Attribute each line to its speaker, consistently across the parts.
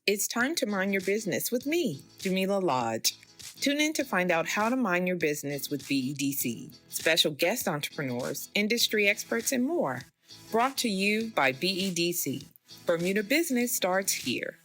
Speaker 1: It's time to mind your business with me, Jamillah Lodge. Tune in to find out how to mind your business with BEDC, special guest entrepreneurs, industry experts, and more. Brought to you by BEDC. Bermuda business starts here.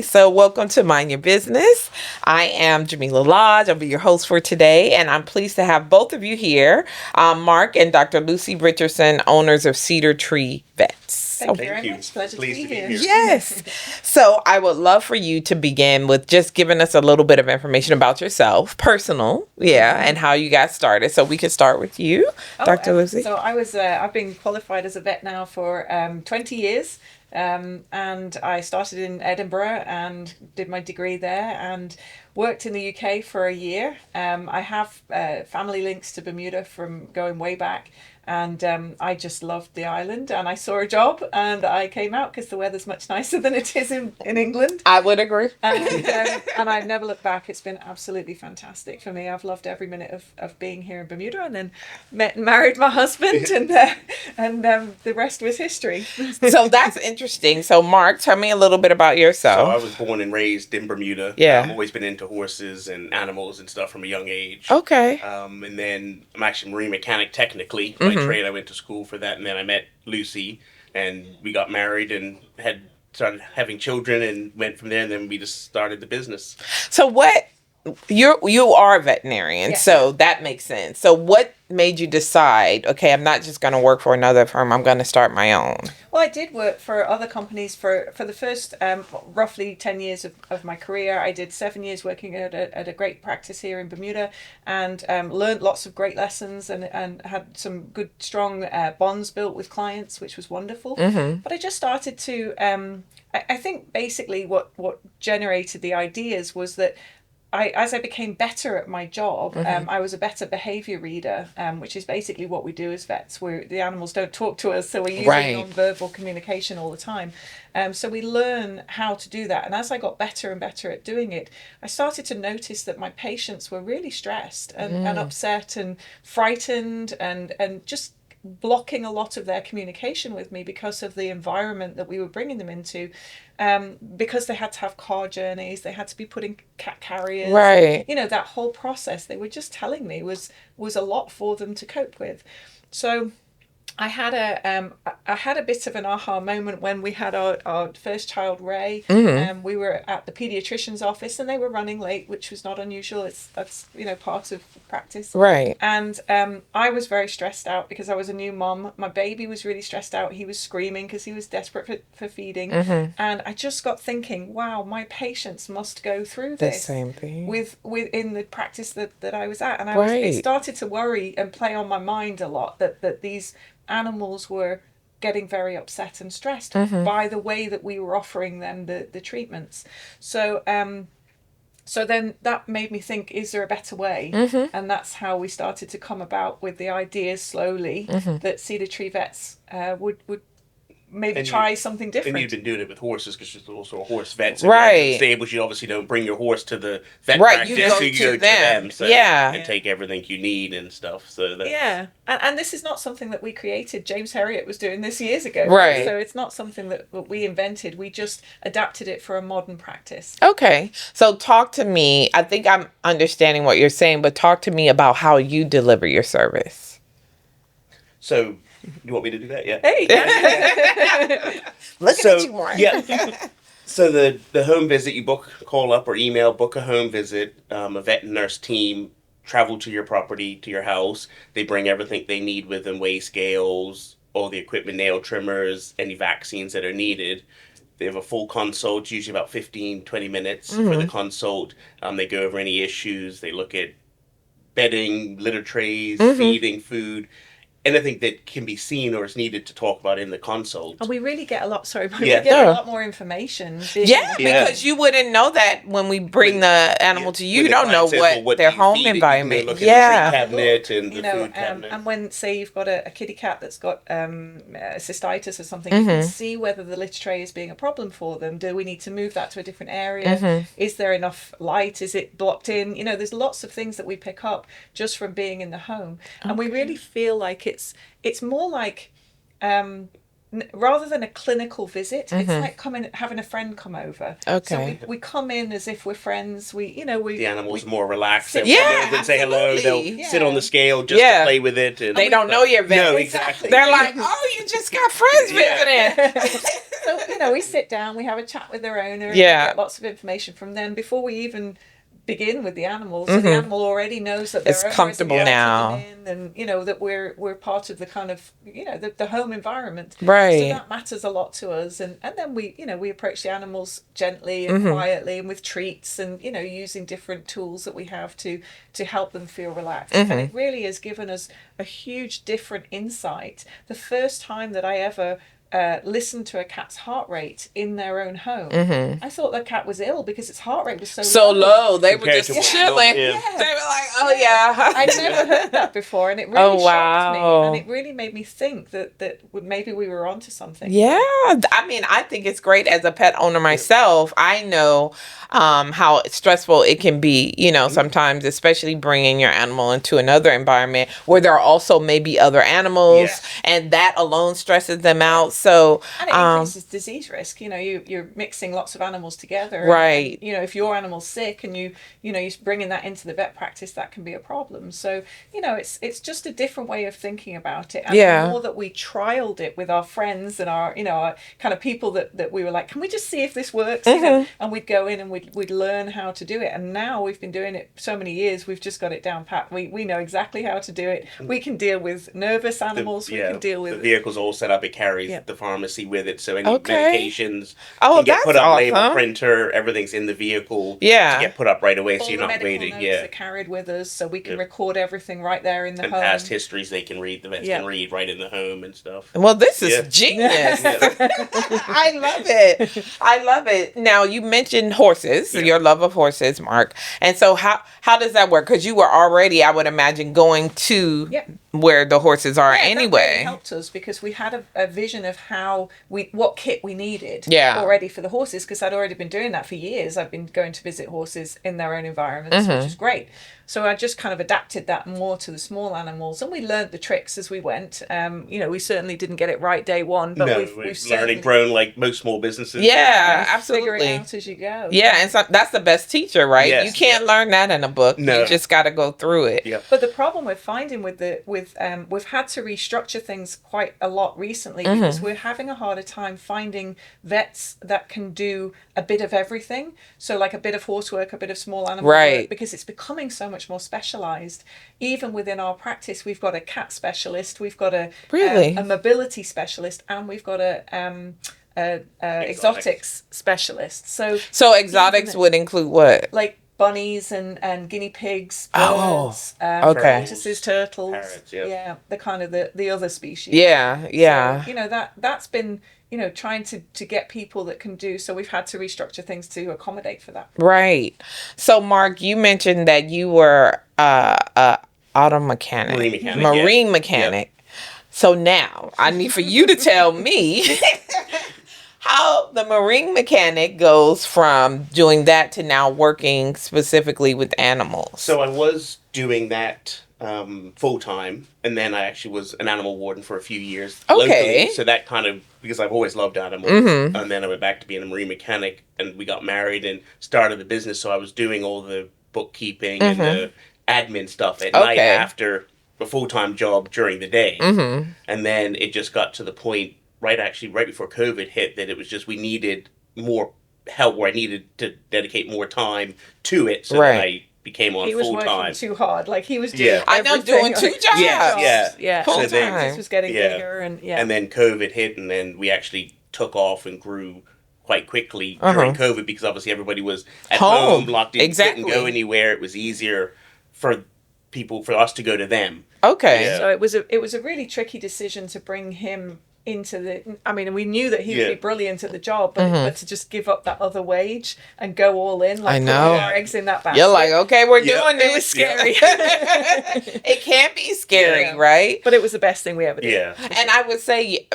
Speaker 1: So welcome to Mind Your Business. I am Jamillah Lodge. I'll be your host for today, and I'm pleased to have both of you here, Mark and Dr. Lucy Richardson, owners of CedarTree Vets.
Speaker 2: Thank you very much. Pleasure to be here.
Speaker 1: Yes. So I would love for you to begin with just giving us a little bit of information about yourself, personal, and how you got started. So we could start with you, Dr. Lucy.
Speaker 2: So I've been qualified as a vet now for 20 years. And I started in Edinburgh and did my degree there and worked in the UK for a year. I have family links to Bermuda from going way back. And I just loved the island, and I saw a job, and I came out because the weather's much nicer than it is in England.
Speaker 1: I would agree.
Speaker 2: And I've never looked back. It's been absolutely fantastic for me. I've loved every minute of being here in Bermuda, and then met and married my husband, and the rest was history.
Speaker 1: So that's interesting. So Mark, tell me a little bit about yourself.
Speaker 3: So I was born and raised in Bermuda.
Speaker 1: Yeah.
Speaker 3: I've always been into horses and animals and stuff from a young age.
Speaker 1: Okay.
Speaker 3: And then I'm actually a marine mechanic technically. By trade, I went to school for that, and then I met Lucy, and we got married and started having children, and went from there, and then we just started the business.
Speaker 1: So you are a veterinarian, so that makes sense. So what made you decide, okay, I'm not just going to work for another firm, I'm going to start my own?
Speaker 2: Well, I did work for other companies for the first roughly 10 years of my career. I did 7 years working at a great practice here in Bermuda, and learned lots of great lessons and had some good, strong bonds built with clients, which was wonderful. But I just started to, I think basically what generated the ideas was that as I became better at my job, I was a better behavior reader, which is basically what we do as vets, where the animals don't talk to us, so we're using non-verbal communication all the time. So we learn how to do that. And as I got better and better at doing it, I started to notice that my patients were really stressed and upset and frightened and just blocking a lot of their communication with me because of the environment that we were bringing them into, because they had to have car journeys, they had to be put in cat carriers, that whole process they were just telling me was a lot for them to cope with. So I had a bit of an aha moment when we had our first child, Ray. We were at the pediatrician's office, and they were running late, which was not unusual. That's part of practice.
Speaker 1: Right.
Speaker 2: And I was very stressed out because I was a new mom. My baby was really stressed out. He was screaming because he was desperate for feeding. And I just got thinking, wow, my patients must go through this.
Speaker 1: The same thing.
Speaker 2: In the practice that I was at. And it started to worry and play on my mind a lot that these animals were getting very upset and stressed by the way that we were offering them the treatments. So then that made me think, is there a better way? And that's how we started to come about with the ideas slowly that CedarTree Vets would maybe try something different.
Speaker 3: And you've been doing it with horses because you're also a horse vet. So
Speaker 1: right.
Speaker 3: Stables, you obviously don't bring your horse to the vet practice. You go to them. And take everything you need and stuff. So
Speaker 2: and this is not something that we created. James Herriot was doing this years ago.
Speaker 1: Right.
Speaker 2: So it's not something that we invented. We just adapted it for a modern practice.
Speaker 1: Okay. So talk to me. I think I'm understanding what you're saying, but talk to me about how you deliver your service.
Speaker 3: So you want me to do that? Yeah.
Speaker 2: Hey.
Speaker 1: Look at you, Mark.
Speaker 3: Yeah. So the home visit, you call up or email, book a home visit. A vet and nurse team travel to your property, to your house. They bring everything they need with them, weigh scales, all the equipment, nail trimmers, any vaccines that are needed. They have a full consult, usually about 15, 20 minutes for the consult. They go over any issues. They look at bedding, litter trays, feeding, food. Anything that can be seen or is needed to talk about in the consult.
Speaker 2: And we really get a lot, we get a lot more information.
Speaker 1: Because you wouldn't know that when we bring the animal to you. You don't know what their home environment.
Speaker 3: Look at the treat cabinet and the food cabinet.
Speaker 2: And when, say, you've got a kitty cat that's got cystitis or something, you can see whether the litter tray is being a problem for them. Do we need to move that to a different area? Is there enough light? Is it blocked in? There's lots of things that we pick up just from being in the home. And we really feel like it's more like rather than a clinical visit, it's like having a friend come over.
Speaker 1: Okay.
Speaker 2: So we come in as if we're friends. We
Speaker 3: The animal's more relaxed.
Speaker 2: sit
Speaker 3: They'll
Speaker 1: Yeah,
Speaker 3: come over and say hello.
Speaker 1: absolutely.
Speaker 3: They'll sit on the scale just
Speaker 1: Yeah.
Speaker 3: to play with it. And
Speaker 1: They don't know your vet.
Speaker 3: No,
Speaker 2: Exactly.
Speaker 3: exactly.
Speaker 1: They're like, oh, you just got friends
Speaker 3: Yeah.
Speaker 1: visiting.
Speaker 2: So we sit down, we have a chat with their owner, and
Speaker 1: Yeah.
Speaker 2: we get lots of information from them before we even begin with the animal. So the animal already knows that
Speaker 1: It's
Speaker 2: their owner
Speaker 1: comfortable
Speaker 2: is
Speaker 1: now.
Speaker 2: inviting them in, and that we're part of the kind of the home environment.
Speaker 1: Right.
Speaker 2: So that matters a lot to us, and then we approach the animals gently and quietly and with treats, and using different tools that we have to help them feel relaxed. And it really has given us a huge different insight. The first time that I ever listened to a cat's heart rate in their own home, I thought the cat was ill because its heart rate was so
Speaker 1: low. They were
Speaker 3: Compared
Speaker 1: just
Speaker 3: to what
Speaker 1: chilling.
Speaker 3: normal- yeah.
Speaker 1: They were like, oh yeah.
Speaker 2: I'd never heard that before, and it really
Speaker 1: Oh,
Speaker 2: shocked me,
Speaker 1: wow.
Speaker 2: and it really made me think that maybe we were onto something.
Speaker 1: Yeah, I mean, I think it's great as a pet owner myself. I know how stressful it can be, sometimes, especially bringing your animal into another environment where there are also maybe other animals,
Speaker 3: Yes.
Speaker 1: and that alone stresses them out. So,
Speaker 2: And it increases disease risk. You're mixing lots of animals together.
Speaker 1: Right.
Speaker 2: And, if your animal's sick and you're bringing that into the vet practice, that can be a problem. So, it's just a different way of thinking about it. And
Speaker 1: Yeah.
Speaker 2: the more that we trialed it with our friends and our kind of people that we were like, can we just see if this works? And we'd go in and we'd learn how to do it. And now we've been doing it so many years, we've just got it down pat. We know exactly how to do it. We can deal with nervous animals. We can deal with
Speaker 3: the vehicle's all set up. It carries the pharmacy with it, so any
Speaker 1: Okay.
Speaker 3: medications
Speaker 1: Oh,
Speaker 3: can get
Speaker 1: that's
Speaker 3: put up.
Speaker 1: awesome.
Speaker 3: Label printer, everything's in the vehicle.
Speaker 1: Yeah.
Speaker 3: To get put up right away, so
Speaker 2: all
Speaker 3: you're
Speaker 2: the
Speaker 3: not
Speaker 2: medical
Speaker 3: waiting.
Speaker 2: notes
Speaker 3: Yeah.
Speaker 2: are carried with us, so we can record everything right there in the
Speaker 3: And
Speaker 2: home.
Speaker 3: past histories they can read. The vets can read right in the home and stuff.
Speaker 1: Well, this is
Speaker 3: Yeah.
Speaker 1: genius.
Speaker 3: Yeah.
Speaker 1: I love it. I love it. Now, you mentioned horses, your love of horses, Mark. And so how does that work? Because you were already, I would imagine, going to where the horses are
Speaker 2: That
Speaker 1: anyway.
Speaker 2: really helped us because we had a vision of what kit we needed
Speaker 1: Yeah.
Speaker 2: already for the horses, because I'd already been doing that for years. I've been going to visit horses in their own environments, which is great. So I just kind of adapted that more to the small animals, and we learned the tricks as we went. We certainly didn't get it right day one, but we've
Speaker 3: learned
Speaker 2: certainly
Speaker 3: and grown like most small businesses.
Speaker 1: Yeah,
Speaker 2: figure
Speaker 1: absolutely.
Speaker 2: it out as you go.
Speaker 1: Yeah, and so that's the best teacher, right?
Speaker 3: Yes,
Speaker 1: You can't learn that in a book.
Speaker 3: No.
Speaker 1: You just got to go through it.
Speaker 3: Yeah.
Speaker 2: But the problem we're finding we've had to restructure things quite a lot recently because we're having a harder time finding vets that can do a bit of everything. So like a bit of horse work, a bit of small animal
Speaker 1: Right.
Speaker 2: work, because it's becoming so much more specialized. Even within our practice, we've got a cat specialist, we've got a mobility specialist, and we've got a exotics specialist. So
Speaker 1: exotics would include what?
Speaker 2: like bunnies and guinea pigs,
Speaker 1: Oh,
Speaker 2: birds,
Speaker 1: okay.
Speaker 2: tortoises, turtles,
Speaker 3: Parrots, yeah.
Speaker 2: the kind of the other species.
Speaker 1: Yeah.
Speaker 2: So, that's been trying to get people that can do. So we've had to restructure things to accommodate for that.
Speaker 1: Right. So, Mark, you mentioned that you were a auto mechanic,
Speaker 3: Marine
Speaker 1: mechanic. So now I need for you to tell me how the marine mechanic goes from doing that to now working specifically with animals.
Speaker 3: So I was doing that full time, and then I actually was an animal warden for a few years.
Speaker 1: Okay.
Speaker 3: Locally, so that kind of, because I've always loved animals, and then I went back to being a marine mechanic, and we got married and started the business. So I was doing all the bookkeeping and the admin stuff at night after a full time job during the day, and then it just got to the point right before COVID hit that it was just we needed more help, where I needed to dedicate more time to it, so that I became on
Speaker 2: He was
Speaker 3: full
Speaker 2: working
Speaker 3: time.
Speaker 2: too hard. Like he was doing
Speaker 3: Yeah.
Speaker 1: I know, doing two jobs.
Speaker 2: Yeah.
Speaker 1: Full
Speaker 2: So the
Speaker 1: time.
Speaker 2: business was getting bigger and
Speaker 3: And then COVID hit, and then we actually took off and grew quite quickly during COVID, because obviously everybody was at home locked in, couldn't go anywhere. It was easier for us to go to them.
Speaker 1: Okay.
Speaker 3: Yeah.
Speaker 2: So it was a really tricky decision to bring him into the. I mean, we knew that he would be brilliant at the job, but to just give up that other wage and go all in, like
Speaker 1: I
Speaker 2: put
Speaker 1: know.
Speaker 2: all our eggs in that basket.
Speaker 1: You're like, okay, we're doing this.
Speaker 2: It was scary.
Speaker 1: It can be scary, right?
Speaker 2: But it was the best thing we ever did.
Speaker 3: Yeah.
Speaker 1: And I would say,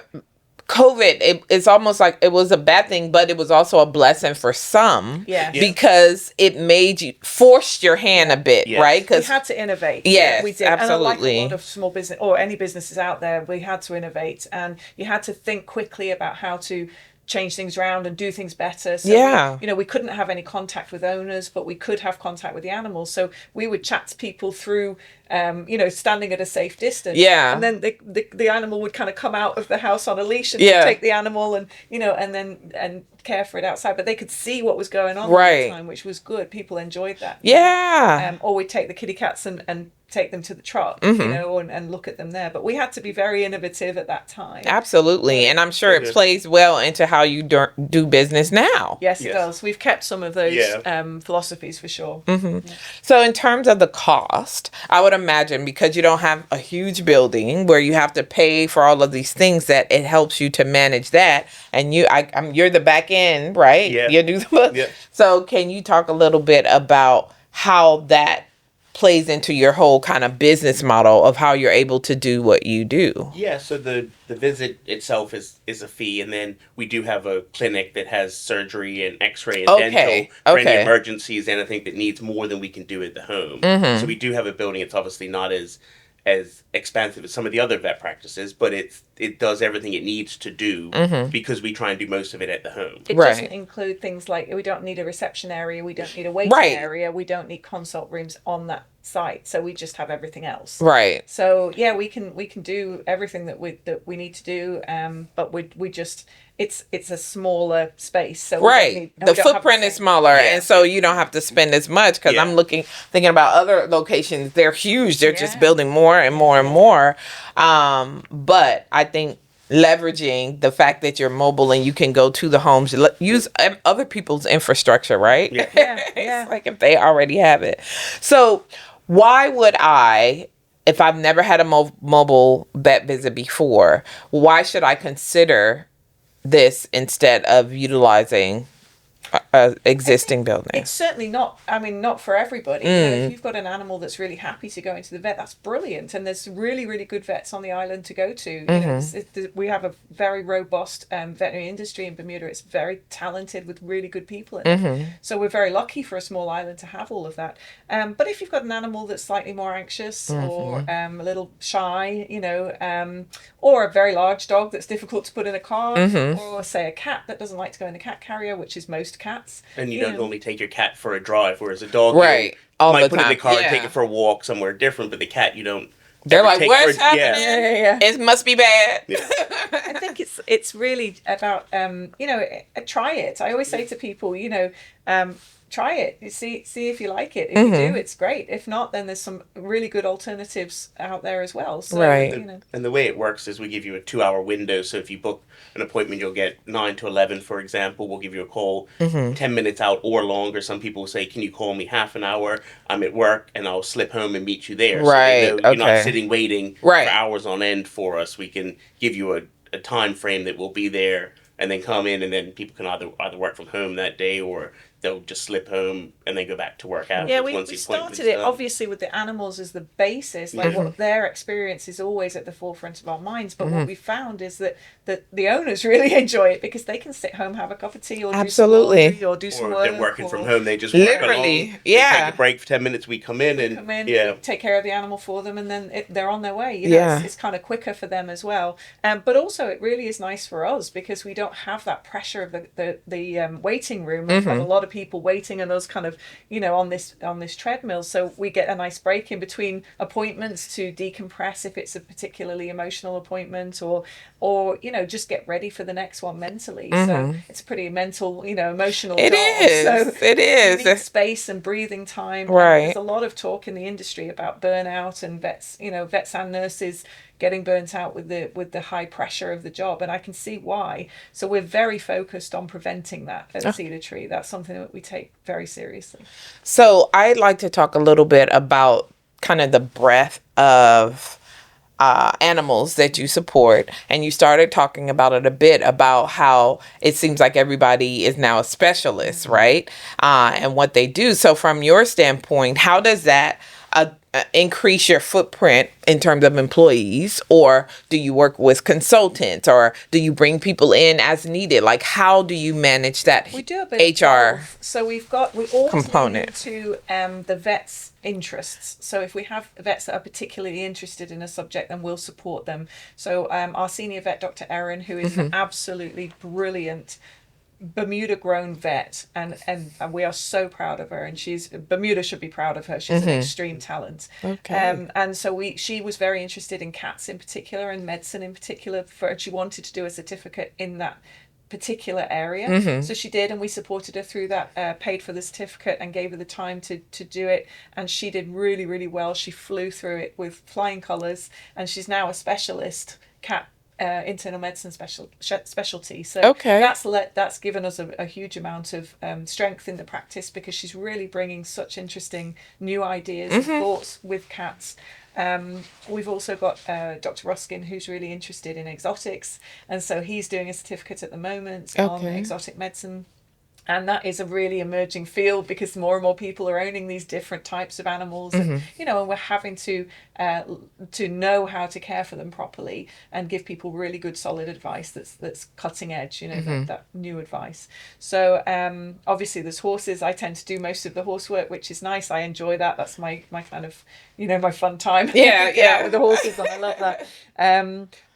Speaker 1: COVID, it's almost like it was a bad thing, but it was also a blessing for some.
Speaker 2: Yeah.
Speaker 1: Because it made you forced your hand a bit,
Speaker 3: Yes.
Speaker 1: right?
Speaker 2: We
Speaker 1: Because
Speaker 2: had to innovate.
Speaker 1: Yes,
Speaker 2: we did.
Speaker 1: absolutely.
Speaker 2: And like a lot of small business or any businesses out there, we had to innovate, and you had to think quickly about how to change things around and do things better. So we couldn't have any contact with owners, but we could have contact with the animals. So we would chat to people through, standing at a safe distance.
Speaker 1: Yeah.
Speaker 2: And then the animal would kind of come out of the house on a leash and take the animal and and care for it outside. But they could see what was going on all the time, which was good. People enjoyed that.
Speaker 1: Yeah.
Speaker 2: Or we'd take the kitty cats and take them to the trot, and look at them there. But we had to be very innovative at that time.
Speaker 1: Absolutely. And I'm sure it plays well into how you do business now.
Speaker 2: Yes, it does. We've kept some of those philosophies for sure.
Speaker 1: So in terms of the cost, I would imagine because you don't have a huge building where you have to pay for all of these things, that it helps you to manage that. And you're the back end, right?
Speaker 3: Yeah.
Speaker 1: You do the So can you talk a little bit about how that plays into your whole kind of business model of how you're able to do what you do?
Speaker 3: Yeah, so the visit itself is a fee, and then we do have a clinic that has surgery and x-ray and dental for any emergencies, anything that needs more than we can do at the home. So we do have a building. It's obviously not as expansive as some of the other vet practices, but it does everything it needs to do because we try and do most of it at the home.
Speaker 2: It doesn't include things like we don't need a reception area, we don't need a waiting area, we don't need consult rooms on that site, so we just have everything else.
Speaker 1: Right.
Speaker 2: So we can do everything that we need to do, but we just it's a smaller space, so
Speaker 1: the footprint is smaller, and so you don't have to spend as much. Because I'm thinking about other locations; they're huge. They're just building more and more and more. But I think leveraging the fact that you're mobile and you can go to the homes, use other people's infrastructure, right? It's like if they already have it. So why would I? If I've never had a mobile vet visit before, why should I consider this instead of utilizing existing building?
Speaker 2: It's certainly not, not for everybody. If you've got an animal that's really happy to go into the vet, that's brilliant. And there's really, really good vets on the island to go to. We have a very robust veterinary industry in Bermuda. It's very talented with really good people in it. So we're very lucky for a small island to have all of that. But if you've got an animal that's slightly more anxious or a little shy, or a very large dog that's difficult to put in a car, or say a cat that doesn't like to go in a cat carrier, which is most cats.
Speaker 3: And you don't normally take your cat for a drive, whereas a dog,
Speaker 1: all
Speaker 3: might
Speaker 1: the
Speaker 3: put it in the
Speaker 1: time.
Speaker 3: car and take it for a walk somewhere different, but the cat, you don't.
Speaker 1: They're like, what's happening?
Speaker 2: Yeah.
Speaker 1: It must be bad.
Speaker 2: I think it's really about try it. I always say to people, try it. You see if you like it. If you do, it's great. If not, then there's some really good alternatives out there as well. So,
Speaker 3: And the way it works is we give you a 2-hour window. So if you book an appointment, you'll get 9 to 11, for example. We'll give you a call 10 minutes out or longer. Some people will say, can you call me half an hour? I'm at work and I'll slip home and meet you there. So they know you're not sitting waiting for hours on end for us. We can give you a time frame that we'll be there and then come in, and then people can either work from home that day or they'll just slip home and then go back to work after.
Speaker 2: Yeah, we started it obviously with the animals as the basis, what their experience is always at the forefront of our minds. But what we found is that the owners really enjoy it because they can sit home, have a cup of tea, or do some laundry, or do some work.
Speaker 3: If they're working from home, they just
Speaker 1: literally
Speaker 3: work along. They take a break for 10 minutes. We come in and
Speaker 2: take care of the animal for them, and then they're on their way. It's kind of quicker for them as well. But also, it really is nice for us because we don't have that pressure of the waiting room of a lot of people waiting and us kind of on this treadmill. So we get a nice break in between appointments to decompress if it's a particularly emotional appointment, or just get ready for the next one mentally. So it's a pretty mental, emotional job.
Speaker 1: It is.
Speaker 2: You need space and breathing time.
Speaker 1: Right.
Speaker 2: There's a lot of talk in the industry about burnout and vets and nurses getting burnt out with the high pressure of the job, and I can see why. So we're very focused on preventing that at CedarTree. That's something that we take very seriously.
Speaker 1: So I'd like to talk a little bit about kind of the breadth of animals that you support, and you started talking about it a bit about how it seems like everybody is now a specialist, right? And what they do. So from your standpoint, how does that increase your footprint in terms of employees, or do you work with consultants, or do you bring people in as needed? Like, how do you manage that?
Speaker 2: We do a bit
Speaker 1: HR
Speaker 2: of both. So we always
Speaker 1: component.
Speaker 2: lean into the vets' interests. So if we have vets that are particularly interested in a subject, then we'll support them. So our senior vet, Dr. Erin, who is an absolutely brilliant Bermuda grown vet, and we are so proud of her, and Bermuda should be proud of her. She's an extreme talent.
Speaker 1: Okay.
Speaker 2: And so she was very interested in cats in particular and medicine in particular, and she wanted to do a certificate in that particular area. So she did, and we supported her through that, paid for the certificate and gave her the time to do it, and she did really, really well. She flew through it with flying colours, and she's now a specialist cat internal medicine specialty. So that's given us a huge amount of strength in the practice, because she's really bringing such interesting new ideas and thoughts with cats. We've also got Dr. Ruskin, who's really interested in exotics, and so he's doing a certificate at the moment on exotic medicine. And that is a really emerging field, because more and more people are owning these different types of animals, and and we're having to know how to care for them properly and give people really good, solid advice that's cutting edge. That new advice. So obviously there's horses. I tend to do most of the horse work, which is nice. I enjoy that. That's my kind of my fun time.
Speaker 1: Yeah.
Speaker 2: With the horses, and I love that.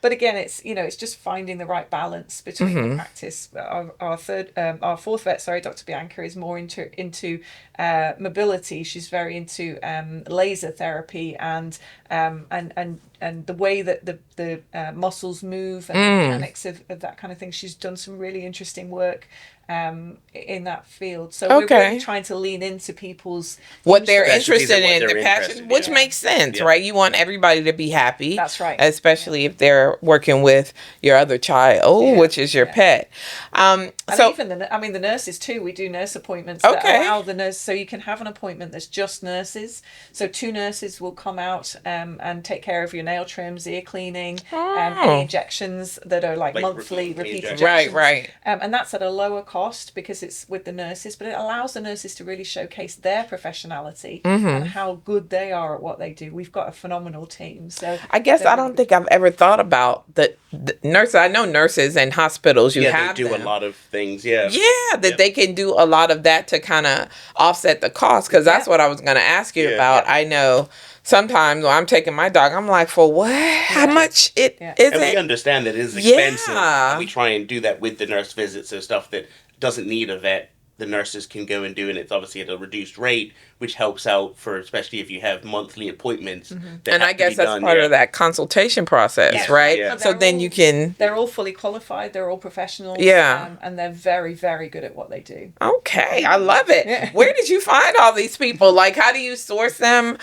Speaker 2: But again, it's just finding the right balance between the practice. Our fourth vet, Dr. Bianca, is more into mobility. She's very into laser therapy and the way that the muscles move and the mechanics of that kind of thing. She's done some really interesting work in that field. So we're really trying to lean into people's
Speaker 1: what they're interested in,
Speaker 3: their
Speaker 1: their passion,
Speaker 3: interested,
Speaker 1: which makes sense, right? You want everybody to be happy.
Speaker 2: That's right.
Speaker 1: Especially if they're working with your other child, which is your pet.
Speaker 2: And so even the nurses too. We do nurse appointments that allow the nurse, so you can have an appointment that's just nurses. So 2 nurses will come out and take care of your nail trims, ear cleaning, any injections that are like monthly repeat injections.
Speaker 1: Right.
Speaker 2: And that's at a lower cost because it's with the nurses, but it allows the nurses to really showcase their professionality and how good they are at what they do. We've got a phenomenal team. So
Speaker 1: I guess I don't think I've ever thought about the nurses. I know nurses in hospitals. They
Speaker 3: do a lot of things.
Speaker 1: They can do a lot of that to kind of offset the cost, because that's what I was going to ask you about. I know sometimes when I'm taking my dog, I'm like, for what? How much is
Speaker 3: and
Speaker 1: it?
Speaker 3: We understand that it is expensive. And we try and do that with the nurse visits. So stuff that doesn't need a vet, the nurses can go and do, and it's obviously at a reduced rate, which helps out for, especially if you have monthly appointments.
Speaker 1: And I guess that's part of that consultation process, right? Yeah. So then you can...
Speaker 2: They're all fully qualified. They're all professionals. And they're very, very good at what they do.
Speaker 1: Okay. I love it. Yeah. Where did you find all these people? Like, how do you source them?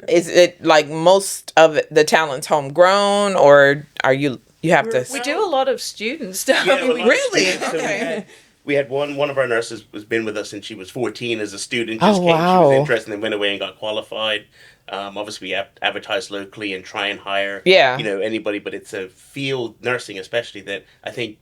Speaker 1: Is it like most of the talent's homegrown, or are you have to...
Speaker 2: We do a lot of students.
Speaker 1: Really?
Speaker 3: Okay. We had one of our nurses has been with us since she was 14 as a student.
Speaker 1: She
Speaker 3: was interested and went away and got qualified. Obviously, we advertise locally and try and hire anybody, but it's a field, nursing especially, that I think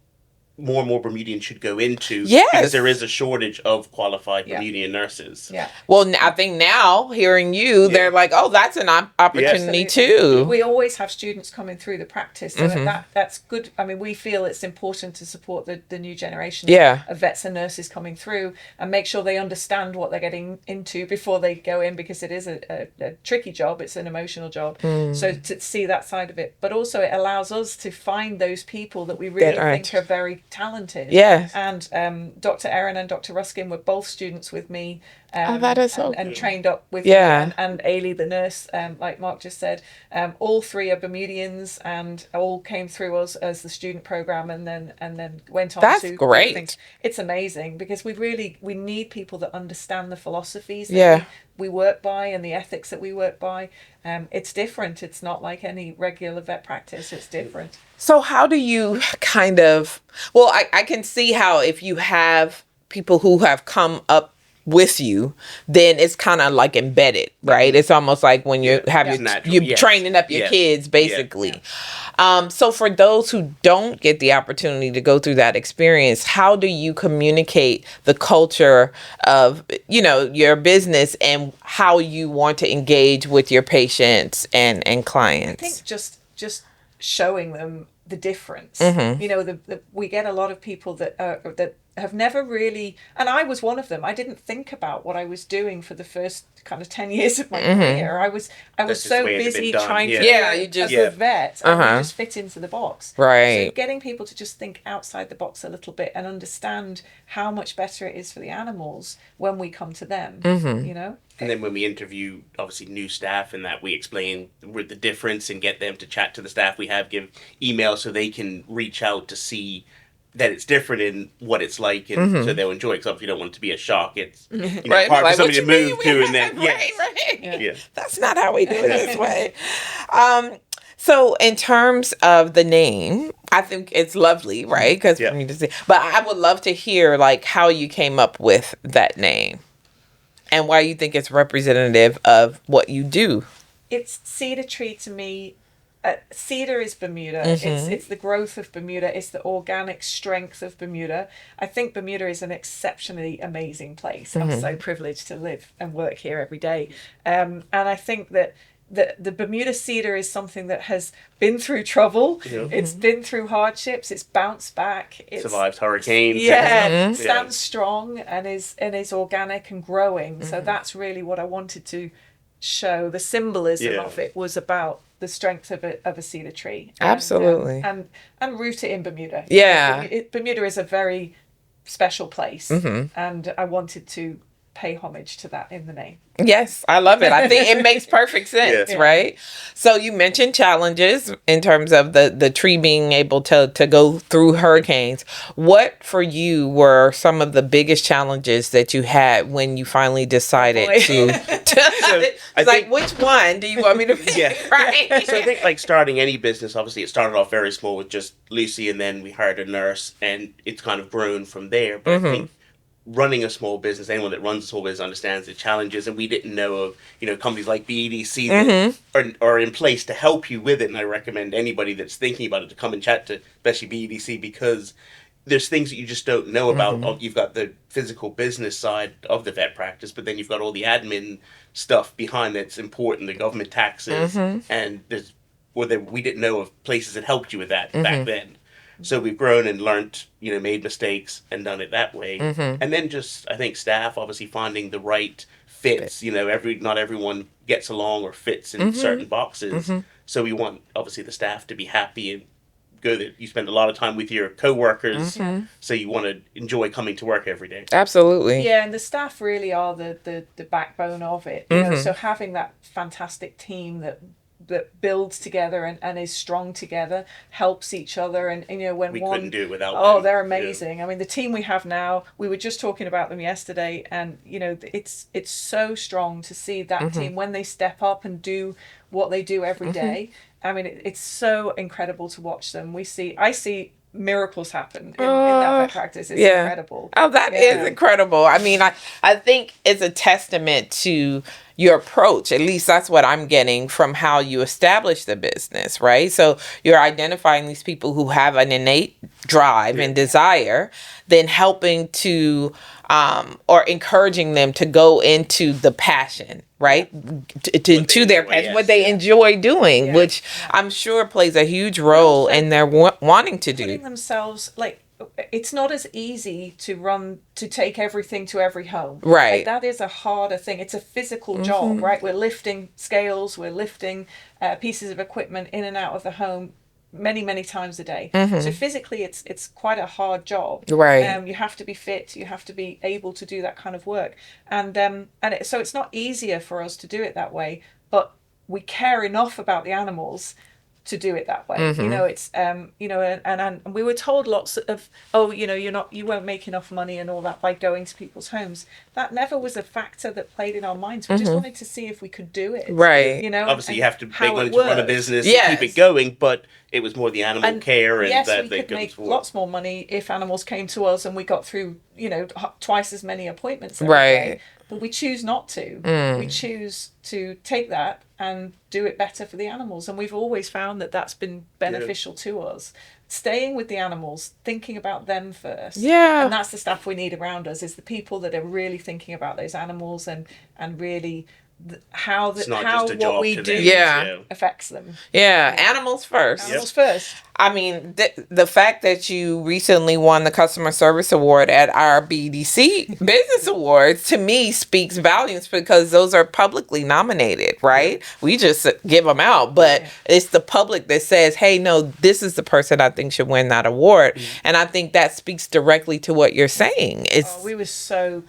Speaker 3: more and more Bermudians should go into, because there is a shortage of qualified Bermudian nurses.
Speaker 2: Yeah.
Speaker 1: Well, I think now hearing you, they're like, oh, that's an opportunity too.
Speaker 2: We always have students coming through the practice, so that's good. I mean, we feel it's important to support the new generation of vets and nurses coming through and make sure they understand what they're getting into before they go in, because it is a tricky job. It's an emotional job. So to see that side of it, but also it allows us to find those people that we really think are very talented. And Dr. Erin and Dr. Ruskin were both students with me.
Speaker 1: That is so
Speaker 2: and trained up with me, and Ailey, the nurse, like Mark just said. All 3 are Bermudians and all came through us as the student program, and then went on to...
Speaker 1: That's great.
Speaker 2: It's amazing, because we need people that understand the philosophies that we work by and the ethics that we work by. It's different. It's not like any regular vet practice. It's different.
Speaker 1: So how do you kind of... Well, I can see how if you have people who have come up with you, then it's kind of like embedded, right? It's almost like when you have
Speaker 3: it's
Speaker 1: your
Speaker 3: natural.
Speaker 1: you're
Speaker 3: Yes.
Speaker 1: training up your
Speaker 3: Yes.
Speaker 1: kids, basically.
Speaker 3: Yeah.
Speaker 1: So for those who don't get the opportunity to go through that experience, how do you communicate the culture of, you know, your business and how you want to engage with your patients and clients?
Speaker 2: I think just showing them the difference. You know, we get a lot of people that have never really, and I was one of them. I didn't think about what I was doing for the first kind of 10 years of my career. I was
Speaker 3: That's just
Speaker 2: so
Speaker 3: the way it had
Speaker 2: busy
Speaker 3: been done.
Speaker 2: trying to
Speaker 1: Yeah,
Speaker 2: be
Speaker 1: you just-
Speaker 2: a good vet, and you just fit into the box.
Speaker 1: Right.
Speaker 2: So getting people to just think outside the box a little bit and understand how much better it is for the animals when we come to them, you know?
Speaker 3: And then when we interview, obviously, new staff and that, we explain the difference and get them to chat to the staff we have, give emails so they can reach out to see that it's different in what it's like, and so they'll enjoy it. Because obviously, you don't want it to be a shock. It's you know,
Speaker 1: Right,
Speaker 3: hard
Speaker 1: like,
Speaker 3: for somebody to
Speaker 1: what you mean
Speaker 3: move
Speaker 1: we
Speaker 3: to,
Speaker 1: have-
Speaker 3: and then
Speaker 1: right.
Speaker 3: yeah.
Speaker 1: That's not how we do it this way. So in terms of the name, I think it's lovely, right? Because
Speaker 3: Yeah.
Speaker 1: for me to see, but I would love to hear like how you came up with that name and why you think it's representative of what you do.
Speaker 2: It's CedarTree to me. Cedar is Bermuda. It's the growth of Bermuda. It's the organic strength of Bermuda. I think Bermuda is an exceptionally amazing place. I'm so privileged to live and work here every day. And I think that the Bermuda cedar is something that has been through trouble. It's been through hardships. It's bounced back. It's
Speaker 3: Survived hurricanes.
Speaker 2: stands strong and is organic and growing. So that's really what I wanted to show. The symbolism of it was about the strength of a cedar tree.
Speaker 1: Absolutely.
Speaker 2: And root it in Bermuda.
Speaker 1: Yeah.
Speaker 2: Bermuda is a very special place, and I wanted to pay homage to that in the name.
Speaker 1: Yes, I love it. I think it makes perfect sense,
Speaker 3: Yeah.
Speaker 1: right? So you mentioned challenges in terms of the tree being able to go through hurricanes. What for you were some of the biggest challenges that you had when you finally decided
Speaker 2: boy.
Speaker 1: to
Speaker 3: I
Speaker 1: it's like,
Speaker 3: think-
Speaker 1: which one do you want me to pick?
Speaker 3: Yeah.
Speaker 1: Right.
Speaker 3: So I think like starting any business, obviously it started off very small with just Lucy, and then we hired a nurse, and it's kind of grown from there. But I think running a small business, anyone that runs a small business understands the challenges, and we didn't know of, you know, companies like BEDC that are in place to help you with it. And I recommend anybody that's thinking about it to come and chat to, especially BEDC, because there's things that you just don't know about. You've got the physical business side of the vet practice, but then you've got all the admin stuff behind that's important, the government taxes, and we didn't know of places that helped you with that back then. So we've grown and learned, you know, made mistakes and done it that way. And then just, I think, staff, obviously finding the right fits. You know, not everyone gets along or fits in certain boxes. So we want, obviously, the staff to be happy and good. You spend a lot of time with your coworkers, so you want to enjoy coming to work every day.
Speaker 1: Absolutely.
Speaker 2: Yeah, and the staff really are the backbone of it. You know, so having that fantastic team that builds together and is strong together, helps each other, and you know, when
Speaker 3: We
Speaker 2: one
Speaker 3: couldn't do it without them.
Speaker 2: they're amazing. I mean, the team we have now, we were just talking about them yesterday, and you know, it's so strong to see that team when they step up and do what they do every day. I mean, it's so incredible to watch them. I see miracles happen in that vet practice. It's incredible.
Speaker 1: Oh, that is incredible. I mean, I think it's a testament to your approach. At least that's what I'm getting from how you establish the business, right? So you're identifying these people who have an innate drive and desire, then helping to or encouraging them to go into the passion, right? To their
Speaker 3: enjoy,
Speaker 1: passion,
Speaker 3: yes.
Speaker 1: what they enjoy doing, which I'm sure plays a huge role in their wanting to do.
Speaker 2: Putting themselves, like, it's not as easy to take everything to every home.
Speaker 1: Right.
Speaker 2: Like, that is a harder thing. It's a physical job, right? We're lifting scales, we're lifting pieces of equipment in and out of the home many times a day. So physically it's quite a hard job.
Speaker 1: Right.
Speaker 2: You have to be fit, you have to be able to do that kind of work. So it's not easier for us to do it that way, but we care enough about the animals to do it that way. You know, it's and we were told lots of, oh, you won't make enough money and all that by going to people's homes. That never was a factor that played in our minds. We just wanted to see if we could do it.
Speaker 1: Right.
Speaker 3: Obviously you have to make money to
Speaker 2: worked.
Speaker 3: run a business
Speaker 1: Yes.
Speaker 3: and keep it going, but it was more the animal care and
Speaker 2: yes,
Speaker 3: that
Speaker 2: we
Speaker 3: that
Speaker 2: could
Speaker 3: goes
Speaker 2: make
Speaker 3: forward.
Speaker 2: lots more money if animals came to us and we got through, twice as many appointments every
Speaker 1: Right.
Speaker 2: day. But we choose not to. We choose to take that and do it better for the animals. And we've always found that that's been beneficial to us. Staying with the animals, thinking about them first.
Speaker 1: Yeah.
Speaker 2: And that's the staff we need around us, is the people that are really thinking about those animals and really how
Speaker 3: It's not
Speaker 2: how
Speaker 3: just a
Speaker 2: what
Speaker 3: job
Speaker 2: we
Speaker 3: to
Speaker 2: do
Speaker 3: them,
Speaker 1: Yeah.
Speaker 2: affects them.
Speaker 1: Yeah. Animals first.
Speaker 2: Animals first.
Speaker 1: I mean, the fact that you recently won the Customer Service Award at our BDC Business Awards, to me, speaks volumes, because those are publicly nominated, right? We just give them out, but it's the public that says, hey, no, this is the person I think should win that award. And I think that speaks directly to what you're saying. It's
Speaker 2: We were so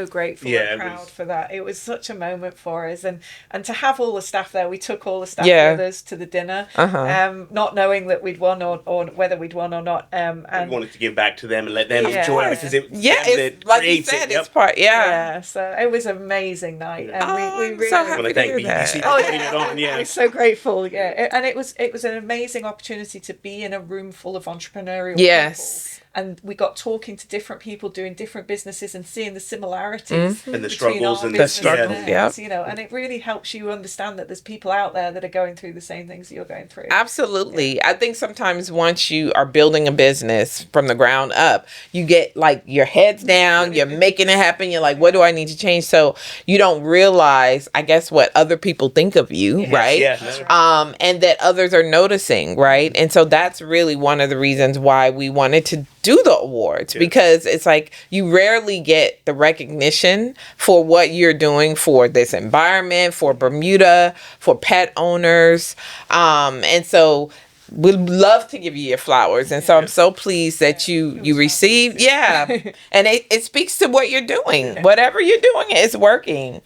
Speaker 2: grateful and proud for that. It was such a moment for us, and to have all the staff there. We took all the staff with us to the dinner, not knowing that we'd won or whether we'd won or not. And
Speaker 3: we wanted to give back to them and let them enjoy it, because it
Speaker 1: it's like you said, it's part.
Speaker 2: Yeah, so it was an amazing night, and we really
Speaker 1: so happy
Speaker 3: want to
Speaker 1: to
Speaker 3: thank
Speaker 1: hear that.
Speaker 3: BDC for putting it on.
Speaker 2: we're so grateful. And it was an amazing opportunity to be in a room full of entrepreneurial people. And we got talking to different people doing different businesses and seeing the similarities
Speaker 3: and the
Speaker 2: between
Speaker 3: struggles
Speaker 2: our
Speaker 3: and
Speaker 2: business
Speaker 3: the
Speaker 2: and theirs, and it really helps you understand that there's people out there that are going through the same things that you're going through.
Speaker 1: Absolutely. I think sometimes once you are building a business from the ground up, you get like your heads down, you're making it happen. You're like, what do I need to change? So you don't realize, I guess, what other people think of you, right?
Speaker 3: Yeah, that's right.
Speaker 1: And that others are noticing, right? And so that's really one of the reasons why we wanted to do the awards, because it's like you rarely get the recognition for what you're doing for this environment, for Bermuda, for pet owners. And so we'd love to give you your flowers. And so I'm so pleased that you received. Yeah. And it speaks to what you're doing. Whatever you're doing is working.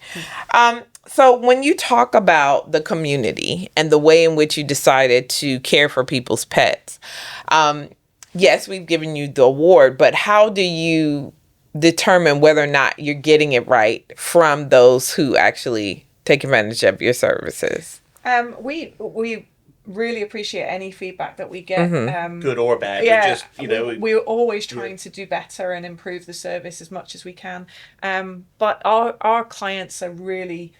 Speaker 1: So when you talk about the community and the way in which you decided to care for people's pets, yes, we've given you the award, but how do you determine whether or not you're getting it right from those who actually take advantage of your services?
Speaker 2: We really appreciate any feedback that we get,
Speaker 3: Good or bad.
Speaker 2: Yeah,
Speaker 3: Just,
Speaker 2: we're always trying to do better and improve the service as much as we can. But our clients are really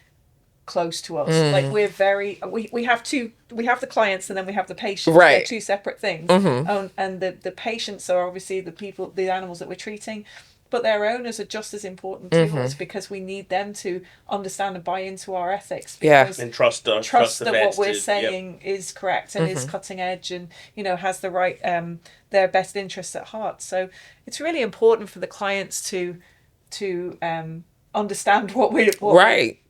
Speaker 2: close to us. Like we're very we have the clients and then we have the patients.
Speaker 1: Right.
Speaker 2: They're two separate things. And the patients are obviously the animals that we're treating, but their owners are just as important to us, because we need them to understand and buy into our ethics, because
Speaker 3: and trust us,
Speaker 2: trust
Speaker 3: the
Speaker 2: that
Speaker 3: vets
Speaker 2: what we're saying is correct and is cutting edge and has the right their best interests at heart. So it's really important for the clients to understand what we're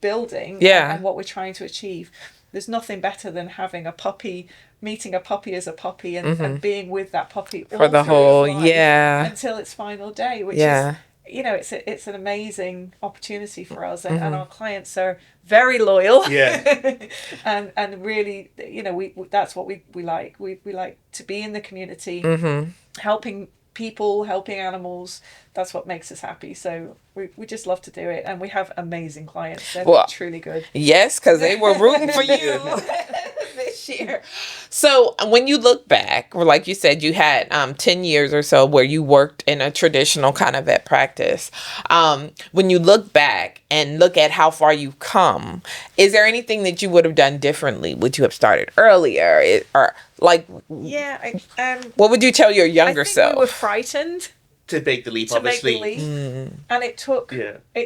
Speaker 2: building and what we're trying to achieve. There's nothing better than having a puppy, meeting a puppy as a puppy and being with that puppy all
Speaker 1: for the
Speaker 2: through
Speaker 1: whole
Speaker 2: its life until its final day, which is it's an amazing opportunity for us, and our clients are very loyal. and really, we that's what we like. We like to be in the community, helping people, helping animals. That's what makes us happy. So we just love to do it, and we have amazing clients. They're truly good.
Speaker 1: Yes, because they were rooting for you this year. So when you look back, or like you said, you had 10 years or so where you worked in a traditional kind of vet practice. When you look back and look at how far you've come, is there anything that you would have done differently? Would you have started earlier? What would you tell your younger self?
Speaker 2: We were frightened
Speaker 3: to make the leap,
Speaker 2: to
Speaker 3: obviously.
Speaker 2: make the leap, and it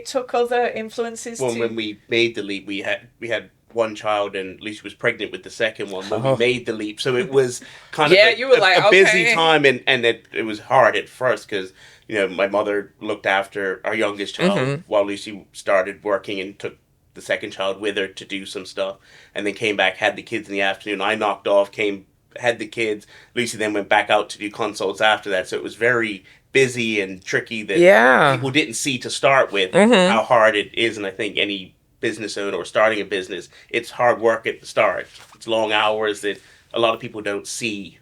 Speaker 2: took other influences.
Speaker 3: When we made the leap, we had one child, and Lucy was pregnant with the second one when we made the leap. So it was kind of a busy time, and it was hard at first because my mother looked after our youngest child while Lucy started working and took the second child with her to do some stuff, and then came back, had the kids in the afternoon. I knocked off, had the kids. Lucy then went back out to do consults after that. So it was very busy and tricky that people didn't see to start with how hard it is. And I think any business owner or starting a business, it's hard work at the start. It's long hours that a lot of people don't see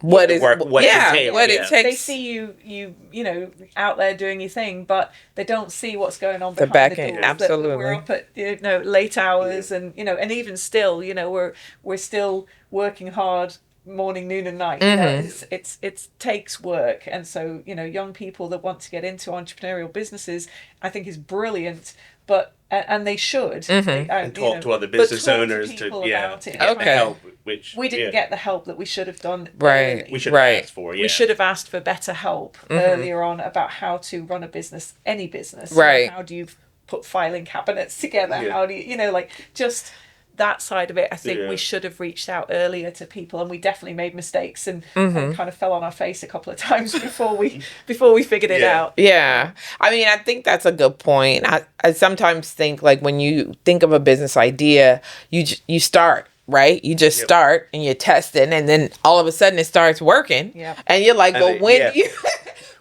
Speaker 1: What is
Speaker 3: work, what entails,
Speaker 1: what it
Speaker 3: yeah.
Speaker 1: takes.
Speaker 2: They see you know, out there doing your thing, but they don't see what's going on
Speaker 1: The
Speaker 2: behind
Speaker 1: back
Speaker 2: the
Speaker 1: end,
Speaker 2: doors. That
Speaker 1: absolutely.
Speaker 2: we're up at, you know, late hours, and you know, and even still, you know, we're still working hard morning, noon, and night. You know, it takes work, and so, you know, young people that want to get into entrepreneurial businesses, I think, is brilliant. But and they should. They,
Speaker 3: and
Speaker 2: you
Speaker 3: talk
Speaker 2: know,
Speaker 3: to other
Speaker 2: but
Speaker 3: business
Speaker 2: talk
Speaker 3: owners
Speaker 2: people
Speaker 3: to
Speaker 2: about it and
Speaker 3: get
Speaker 2: try
Speaker 3: the
Speaker 2: and-
Speaker 3: help, which
Speaker 2: we didn't get the help that we should have done
Speaker 1: Right.
Speaker 2: early.
Speaker 3: we should have
Speaker 1: Right.
Speaker 3: asked for.
Speaker 2: We should have asked for better help earlier on about how to run a business, any business. You know,
Speaker 1: Right.
Speaker 2: how do you put filing cabinets together?
Speaker 3: Yeah.
Speaker 2: How do you know, like, just that side of it. I think
Speaker 3: Yeah.
Speaker 2: we should have reached out earlier to people, and we definitely made mistakes and kind of fell on our face a couple of times before we figured it
Speaker 3: Yeah.
Speaker 2: out.
Speaker 1: Yeah. I mean, I think that's a good point. I sometimes think, like, when you think of a business idea, you start, right? You just
Speaker 3: Yep.
Speaker 1: start and you test it, and then all of a sudden it starts working.
Speaker 2: Yep.
Speaker 1: And you're like,
Speaker 3: And
Speaker 1: well,
Speaker 3: it-
Speaker 1: when
Speaker 3: yeah.
Speaker 1: do you...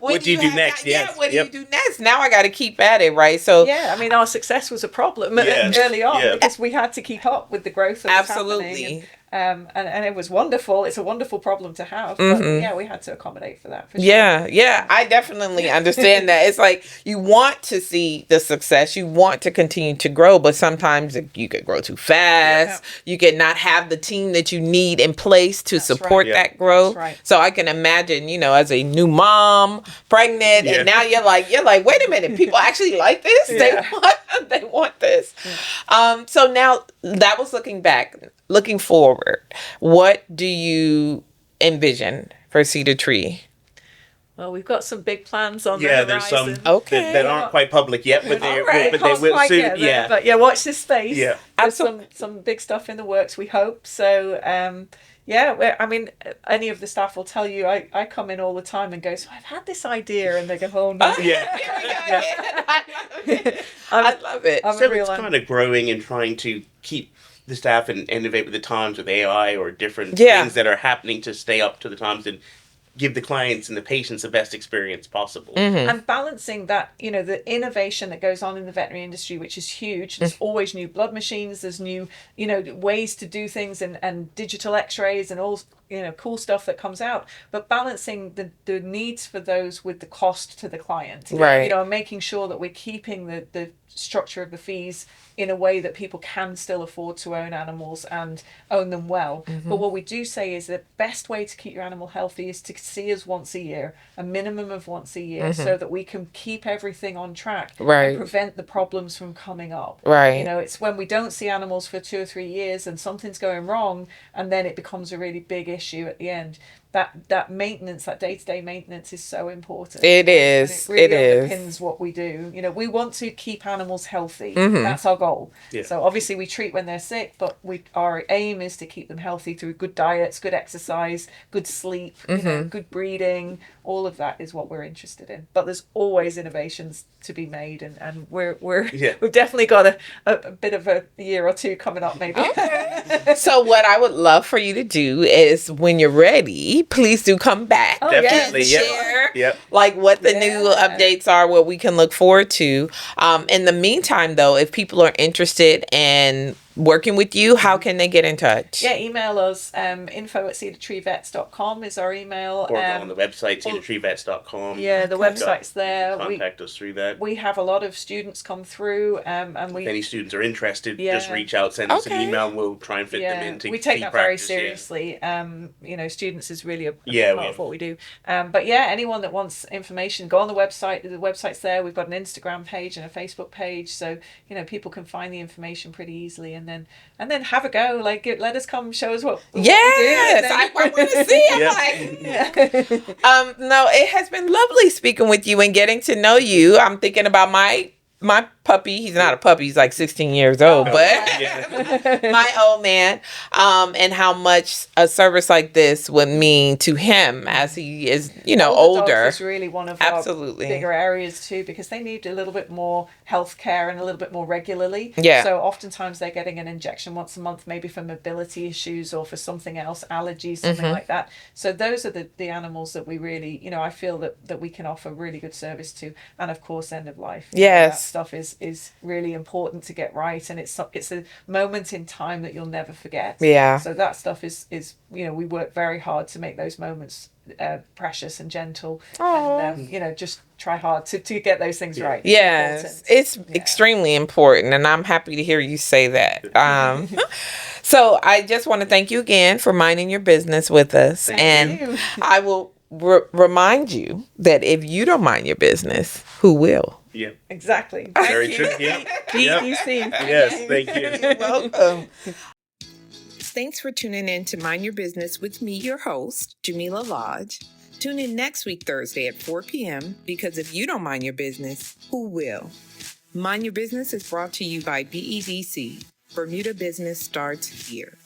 Speaker 3: What do you do
Speaker 1: have
Speaker 3: next?
Speaker 1: that- Yeah,
Speaker 3: Yes.
Speaker 1: what do
Speaker 3: Yep.
Speaker 1: you do next? Now I got to keep at it, right? So
Speaker 2: Yeah, I mean, our success was a problem
Speaker 3: Yeah.
Speaker 2: early on
Speaker 3: Yeah.
Speaker 2: because we had to keep up with the growth that was
Speaker 1: Absolutely.
Speaker 2: happening. And it was wonderful. It's a wonderful problem to have. But yeah, we had to accommodate for that. For sure.
Speaker 1: Yeah, I definitely understand that. It's like you want to see the success, you want to continue to grow, but sometimes you could grow too fast. You could not have the team that you need in place to support
Speaker 2: right.
Speaker 3: Yeah.
Speaker 1: that growth.
Speaker 2: That's right.
Speaker 1: So I can imagine, you know, as a new mom, pregnant,
Speaker 3: Yeah.
Speaker 1: and now you're like, wait a minute, people actually like this.
Speaker 2: Yeah.
Speaker 1: They want this. So now that was looking back. Looking forward, what do you envision for CedarTree?
Speaker 2: Well, we've got some big plans on
Speaker 3: Yeah,
Speaker 2: the
Speaker 3: there's some
Speaker 2: horizon.
Speaker 1: Okay.
Speaker 3: that aren't quite public yet, but they
Speaker 2: Right,
Speaker 3: but
Speaker 2: can't
Speaker 3: they will
Speaker 2: quite
Speaker 3: soon.
Speaker 2: get there,
Speaker 3: Yeah.
Speaker 2: but yeah, watch this space.
Speaker 3: Yeah.
Speaker 2: There's some big stuff in the works, we hope. So yeah, I mean, any of the staff will tell you, I come in all the time and go, so I've had this idea, and they go, oh no.
Speaker 3: Yeah.
Speaker 1: Here we go again. I love it.
Speaker 2: I'm
Speaker 3: So
Speaker 2: a real
Speaker 3: it's kind of growing and trying to keep the staff and innovate with the times with AI or different
Speaker 1: Yeah.
Speaker 3: things that are happening to stay up to the times and give the clients and the patients the best experience possible.
Speaker 2: and balancing that, you know, the innovation that goes on in the veterinary industry, which is huge. There's always new blood machines, there's new, you know, ways to do things, and digital x-rays and all, you know, cool stuff that comes out, but balancing the needs for those with the cost to the client,
Speaker 1: Right.
Speaker 2: you know, and making sure that we're keeping the structure of the fees in a way that people can still afford to own animals and own them well. But what we do say is the best way to keep your animal healthy is to see us once a year, a minimum of once a year, so that we can keep everything on track
Speaker 1: Right.
Speaker 2: and prevent the problems from coming up.
Speaker 1: Right.
Speaker 2: You know, it's when we don't see animals for 2 or 3 years and something's going wrong, and then it becomes a really big issue at the end. That maintenance, that day-to-day maintenance is so important.
Speaker 1: It is.
Speaker 2: And it really
Speaker 1: It is.
Speaker 2: underpins what we do. You know, we want to keep animals healthy. That's our goal.
Speaker 3: Yeah.
Speaker 2: So obviously we treat when they're sick, but our aim is to keep them healthy through good diets, good exercise, good sleep, you know, good breeding. All of that is what we're interested in. But there's always innovations to be made, and we've definitely got a bit of a year or two coming up maybe.
Speaker 1: So what I would love for you to do is, when you're ready, please do come back.
Speaker 2: Oh,
Speaker 3: Definitely,
Speaker 1: and
Speaker 3: yeah.
Speaker 1: share
Speaker 3: Yep.
Speaker 1: like what the new
Speaker 2: Yeah.
Speaker 1: updates are, what we can look forward to. In the meantime, though, if people are interested in working with you, how can they get in touch?
Speaker 2: Yeah, email us. info@cedartreevets.com is our email.
Speaker 3: Or go on the website, cedartreevets.com.
Speaker 2: Yeah, the website's there.
Speaker 3: Contact us through that.
Speaker 2: We have a lot of students come through, and
Speaker 3: If
Speaker 2: we
Speaker 3: any students are interested,
Speaker 2: Yeah.
Speaker 3: just reach out, send us an
Speaker 1: Okay.
Speaker 3: email, and we'll try and fit them into
Speaker 2: we take
Speaker 3: key
Speaker 2: that very
Speaker 3: practice, yeah.
Speaker 2: seriously. You know, students is really a big
Speaker 3: Yeah,
Speaker 2: part
Speaker 3: we-
Speaker 2: of what we do. But yeah, anyone that wants information, go on the website. The website's there. We've got an Instagram page and a Facebook page, so you know people can find the information pretty easily, and then have a go. Like, let us come, show us what
Speaker 1: Yes,
Speaker 2: we do.
Speaker 1: I want to see it.
Speaker 3: Yeah.
Speaker 1: No, it has been lovely speaking with you and getting to know you. I'm thinking about my puppy. He's not a puppy. He's like 16 years old, but
Speaker 3: Yeah.
Speaker 1: my old man, and how much a service like this would mean to him as he is, you know, older.
Speaker 2: Is really one of
Speaker 1: Absolutely.
Speaker 2: our bigger areas too, because they need a little bit more health care and a little bit more regularly.
Speaker 1: Yeah.
Speaker 2: So oftentimes they're getting an injection once a month, maybe for mobility issues or for something else, allergies, something like that. So those are the animals that we really, you know, I feel that we can offer really good service to, and of course end of life. You know,
Speaker 1: Yes.
Speaker 2: that stuff is is really important to get right, and it's a moment in time that you'll never forget.
Speaker 4: Yeah.
Speaker 2: So that stuff is we work very hard to make those moments precious and gentle, and just try hard to get those things right. It's
Speaker 4: Yes,
Speaker 2: important.
Speaker 4: it's extremely important, and I'm happy to hear you say that. So I just want to thank you again for minding your business with us,
Speaker 2: Thank you.
Speaker 4: I will remind you that if you don't mind your business, who will?
Speaker 3: Yeah.
Speaker 2: Exactly.
Speaker 3: Very true. Yeah.
Speaker 2: PDC.
Speaker 3: Yes. Thank you.
Speaker 4: You're welcome.
Speaker 1: Thanks for tuning in to Mind Your Business with me, your host, Jamillah Lodge. Tune in next week, Thursday at 4 p.m. because if you don't mind your business, who will? Mind Your Business is brought to you by BEDC. Bermuda Business starts here.